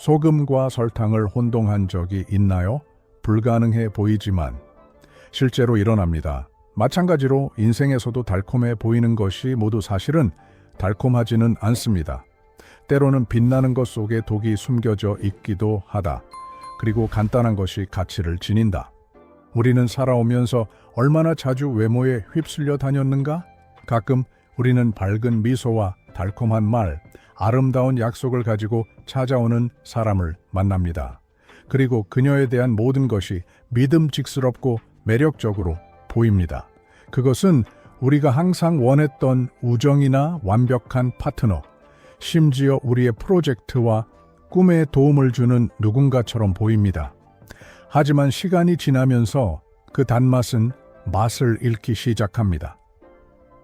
소금과 설탕을 혼동한 적이 있나요? 불가능해 보이지만 실제로 일어납니다. 마찬가지로 인생에서도 달콤해 보이는 것이 모두 사실은 달콤하지는 않습니다. 때로는 빛나는 것 속에 독이 숨겨져 있기도 하다. 그리고 간단한 것이 가치를 지닌다. 우리는 살아오면서 얼마나 자주 외모에 휩쓸려 다녔는가? 가끔 우리는 밝은 미소와 달콤한 말, 아름다운 약속을 가지고 찾아오는 사람을 만납니다. 그리고 그녀에 대한 모든 것이 믿음직스럽고 매력적으로 보입니다. 그것은 우리가 항상 원했던 우정이나 완벽한 파트너, 심지어 우리의 프로젝트와 꿈에 도움을 주는 누군가처럼 보입니다. 하지만 시간이 지나면서 그 단맛은 맛을 잃기 시작합니다.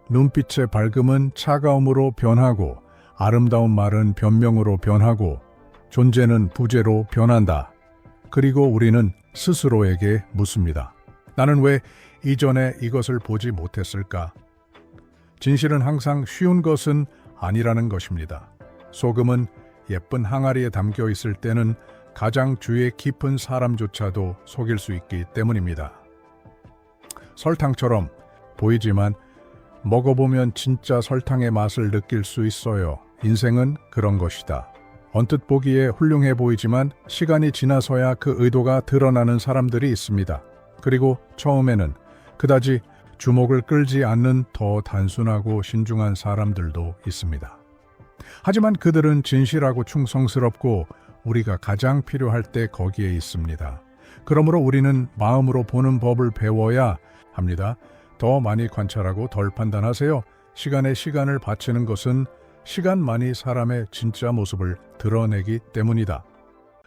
눈빛의 밝음은 차가움으로 변하고 아름다운 말은 변명으로 변하고 존재는 부재로 변한다. 그리고 우리는 스스로에게 묻습니다. 나는 왜 이전에 이것을 보지 못했을까? 진실은 항상 쉬운 것은 아니라는 것입니다. 소금은 예쁜 항아리에 담겨 있을 때는 가장 주의 깊은 사람조차도 속일 수 있기 때문입니다. 설탕처럼 보이지만 먹어보면 진짜 설탕의 맛을 느낄 수 있어요. 인생은 그런 것이다. 언뜻 보기에 훌륭해 보이지만 시간이 지나서야 그 의도가 드러나는 사람들이 있습니다. 그리고 처음에는 그다지 주목을 끌지 않는 더 단순하고 신중한 사람들도 있습니다. 하지만 그들은 진실하고 충성스럽고 우리가 가장 필요할 때 거기에 있습니다. 그러므로 우리는 마음으로 보는 법을 배워야 합니다. 더 많이 관찰하고 덜 판단하세요. 시간에 시간을 바치는 것은 시간만이 사람의 진짜 모습을 드러내기 때문이다.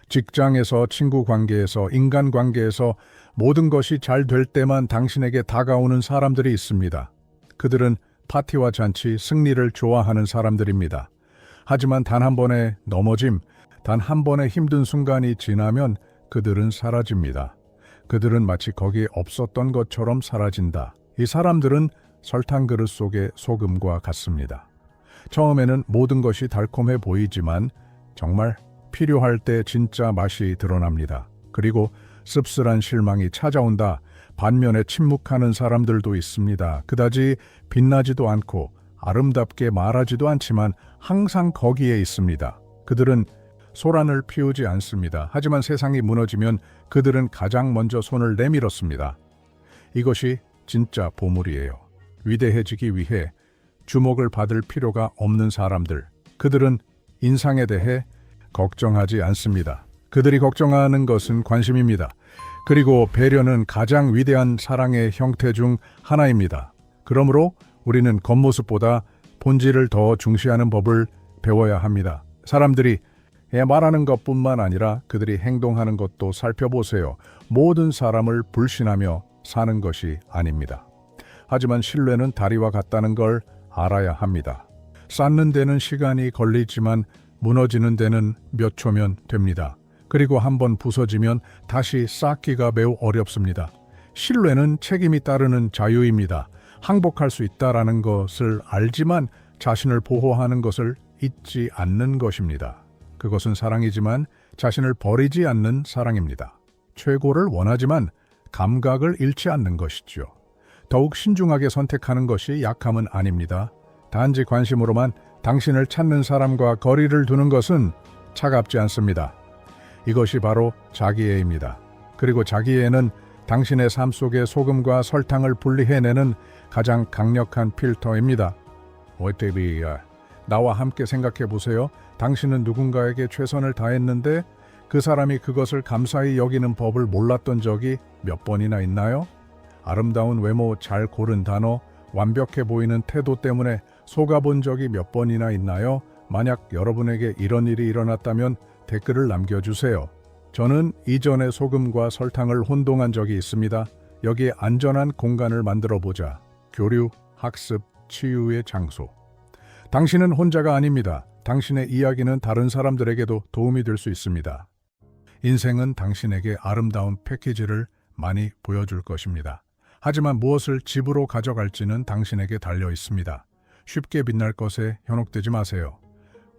직장에서, 친구 관계에서, 인간 관계에서 모든 것이 잘 될 때만 당신에게 다가오는 사람들이 있습니다. 그들은 파티와 잔치, 승리를 좋아하는 사람들입니다. 하지만 단 한 번의 넘어짐, 단 한 번의 힘든 순간이 지나면 그들은 사라집니다. 그들은 마치 거기에 없었던 것처럼 사라진다. 이 사람들은 설탕 그릇 속의 소금과 같습니다. 처음에는 모든 것이 달콤해 보이지만 정말 필요할 때 진짜 맛이 드러납니다. 그리고 씁쓸한 실망이 찾아온다. 반면에 침묵하는 사람들도 있습니다. 그다지 빛나지도 않고 아름답게 말하지도 않지만 항상 거기에 있습니다. 그들은 소란을 피우지 않습니다. 하지만 세상이 무너지면 그들은 가장 먼저 손을 내밀었습니다. 이것이 진짜 보물이에요. 위대해지기 위해 주목을 받을 필요가 없는 사람들. 그들은 인상에 대해 걱정하지 않습니다. 그들이 걱정하는 것은 관심입니다. 그리고 배려는 가장 위대한 사랑의 형태 중 하나입니다. 그러므로 우리는 겉모습보다 본질을 더 중시하는 법을 배워야 합니다. 사람들이 말하는 것뿐만 아니라 그들이 행동하는 것도 살펴보세요. 모든 사람을 불신하며 사는 것이 아닙니다. 하지만 신뢰는 다리와 같다는 걸 알아야 합니다. 쌓는 데는 시간이 걸리지만 무너지는 데는 몇 초면 됩니다. 그리고 한번 부서지면 다시 쌓기가 매우 어렵습니다. 신뢰는 책임이 따르는 자유입니다. 항복할 수 있다라는 것을 알지만 자신을 보호하는 것을 잊지 않는 것입니다. 그것은 사랑이지만 자신을 버리지 않는 사랑입니다. 최고를 원하지만 감각을 잃지 않는 것이죠. 더욱 신중하게 선택하는 것이 약함은 아닙니다. 단지 관심으로만 당신을 찾는 사람과 거리를 두는 것은 차갑지 않습니다. 이것이 바로 자기애입니다. 그리고 자기애는 당신의 삶 속의 소금과 설탕을 분리해내는 가장 강력한 필터입니다. 나와 함께 생각해 보세요. 당신은 누군가에게 최선을 다했는데 그 사람이 그것을 감사히 여기는 법을 몰랐던 적이 몇 번이나 있나요? 아름다운 외모, 잘 고른 단어, 완벽해 보이는 태도 때문에 속아본 적이 몇 번이나 있나요? 만약 여러분에게 이런 일이 일어났다면 댓글을 남겨주세요. 저는 이전에 소금과 설탕을 혼동한 적이 있습니다. 여기에 안전한 공간을 만들어보자. 교류, 학습, 치유의 장소. 당신은 혼자가 아닙니다. 당신의 이야기는 다른 사람들에게도 도움이 될 수 있습니다. 인생은 당신에게 아름다운 패키지를 많이 보여줄 것입니다. 하지만 무엇을 집으로 가져갈지는 당신에게 달려 있습니다. 쉽게 빛날 것에 현혹되지 마세요.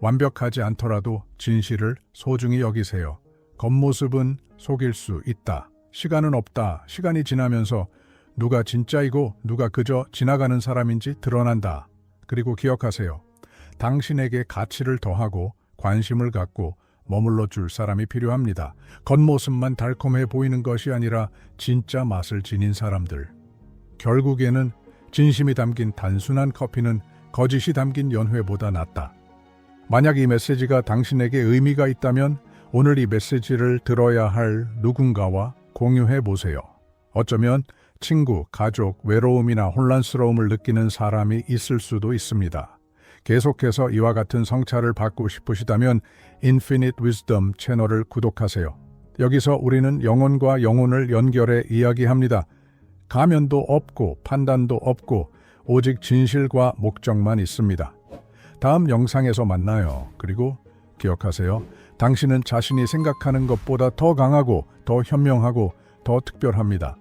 완벽하지 않더라도 진실을 소중히 여기세요. 겉모습은 속일 수 있다. 시간은 없다. 시간이 지나면서 누가 진짜이고 누가 그저 지나가는 사람인지 드러난다. 그리고 기억하세요. 당신에게 가치를 더하고 관심을 갖고 머물러 줄 사람이 필요합니다. 겉모습만 달콤해 보이는 것이 아니라 진짜 맛을 지닌 사람들. 결국에는 진심이 담긴 단순한 커피는 거짓이 담긴 연회보다 낫다. 만약 이 메시지가 당신에게 의미가 있다면 오늘 이 메시지를 들어야 할 누군가와 공유해 보세요. 어쩌면 친구, 가족, 외로움이나 혼란스러움을 느끼는 사람이 있을 수도 있습니다. 계속해서 이와 같은 성찰을 받고 싶으시다면 Infinite Wisdom 채널을 구독하세요. 여기서 우리는 영혼과 영혼을 연결해 이야기합니다. 가면도 없고 판단도 없고 오직 진실과 목적만 있습니다. 다음 영상에서 만나요. 그리고 기억하세요. 당신은 자신이 생각하는 것보다 더 강하고 더 현명하고 더 특별합니다.